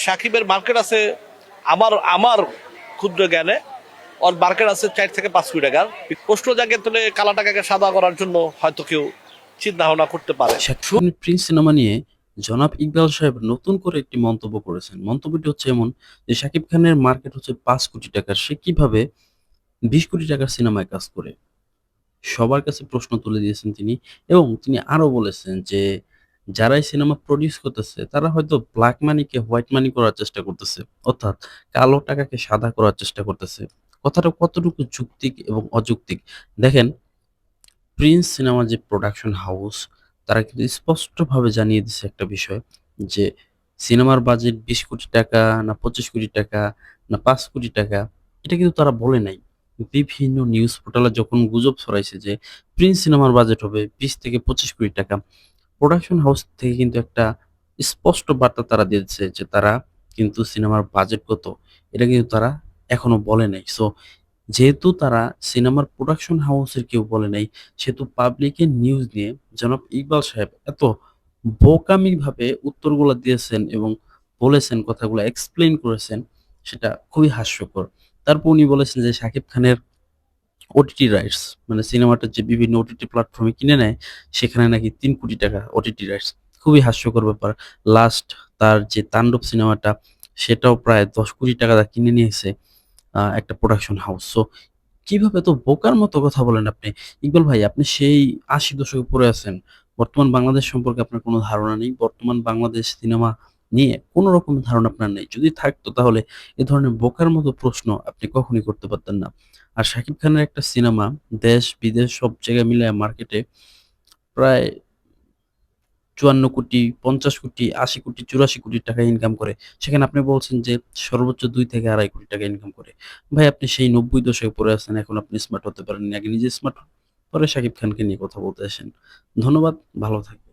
সাকিবের মার্কেট আছে আমার আমার ক্ষুদ্র জ্ঞানে ওর মার্কেট আছে 4 থেকে 5 কোটি টাকার। প্রশ্ন জাগে তাহলে কালা টাকাকে সাদা করার জন্য হয়তো কেউ চিন্তা ভাবনা করতে পারে। শাকিব খানের প্রিন্স সিনেমা নিয়ে জনাব ইকবাল সাহেব নতুন করে একটি মন্তব্য করেছেন। মন্তব্যটি হচ্ছে এমন যে শাকিব খানের মার্কেট হচ্ছে 5 কোটি টাকার, সে কিভাবে 20 কোটি টাকার সিনেমায় কাজ করে? সবার কাছে প্রশ্ন তুলে দিয়েছেন তিনি এবং তিনি আরো বলেছেন যে যারাই সিনেমা প্রডিউস করতেছে তারা হয়তো ব্ল্যাক মানিকে হোয়াইট মানি করার চেষ্টা করতেছে, অর্থাৎ কালো টাকাকে সাদা করার চেষ্টা করতেছে। কথাটা কতটুকু যৌক্তিক এবং অযৌক্তিক দেখেন। প্রিন্স সিনেমার যে প্রোডাকশন হাউস তারা কিন্তু স্পষ্টভাবে জানিয়ে দিছে একটা বিষয় যে সিনেমার বাজেট 20 কোটি টাকা না 25 কোটি টাকা না 5 কোটি টাকা, এটা কিন্তু তারা বলে নাই। বিভিন্ন নিউজ পোর্টালে যখন গুজব ছড়াইছে যে প্রিন্স সিনেমার বাজেট হবে 20 থেকে 25 কোটি টাকা, প্রোডাকশন হাউস থেকে কিন্তু একটা স্পষ্ট বার্তা তারা দিয়েছে যে তারা কিন্তু সিনেমার বাজেট কত এটা কিন্তু তারা এখনো বলে নাই। সো যেহেতু তারা সিনেমার প্রোডাকশন হাউসের কেউ বলে নাই, সেহেতু পাবলিকের নিউজ নিয়ে জনাব ইকবাল সাহেব এত বোকামিভাবে উত্তরগুলা দিয়েছেন এবং বলেছেন, কথাগুলো এক্সপ্লেইন করেছেন, সেটা খুবই হাস্যকর। তারপর উনি বলেছেন যে শাকিব খানের ওটিটি রাইটস মানে সিনেমাটা যে বিভিন্ন ওটিটি প্ল্যাটফর্মে কিনে নেয়, সেখানে নাকি ৩ কোটি টাকা ওটিটি রাইটস। খুবই হাস্যকর ব্যাপার। লাস্ট তার যে তাণ্ডব সিনেমাটা সেটাও প্রায় ১০ কোটি টাকা দা কিনে নিয়েছে একটা প্রোডাকশন হাউস। সো কিভাবে এত বোকার মতো কথা বলেন আপনি? ইকবাল ভাই, আপনি সেই ৮০ দশকে পড়ে আছেন। বর্তমান বাংলাদেশ সম্পর্কে আপনার কোনো ধারণা নেই। বর্তমান বাংলাদেশ সিনেমা নিয়ে কোন রকম ধারণা আপনার নেই। যদি থাকতো তাহলে এ ধরনের বোকার মতো প্রশ্ন আপনি কখনোই করতে পারতেন না। আর শাকিব খানের একটা সিনেমা দেশ-বিদেশ সব জায়গায় মিলায়া মার্কেটে প্রায় ৫৪ কোটি, ৫০ কোটি, ৮০ কোটি, ৮৪ কোটি টাকা ইনকাম করে। সেখানে আপনি বলছেন যে সর্বোচ্চ ২ থেকে ২.৫ কোটি টাকা ইনকাম করে। ভাই, আপনি সেই ৯০ দশকে পড়ে আছেন। এখন আপনি স্মার্ট হতে পারেননি। আগে নিজে স্মার্ট হন, পরে শাকিব খানকে নিয়ে কথা বলতে আসেন। ধন্যবাদ, ভালো থাকবেন।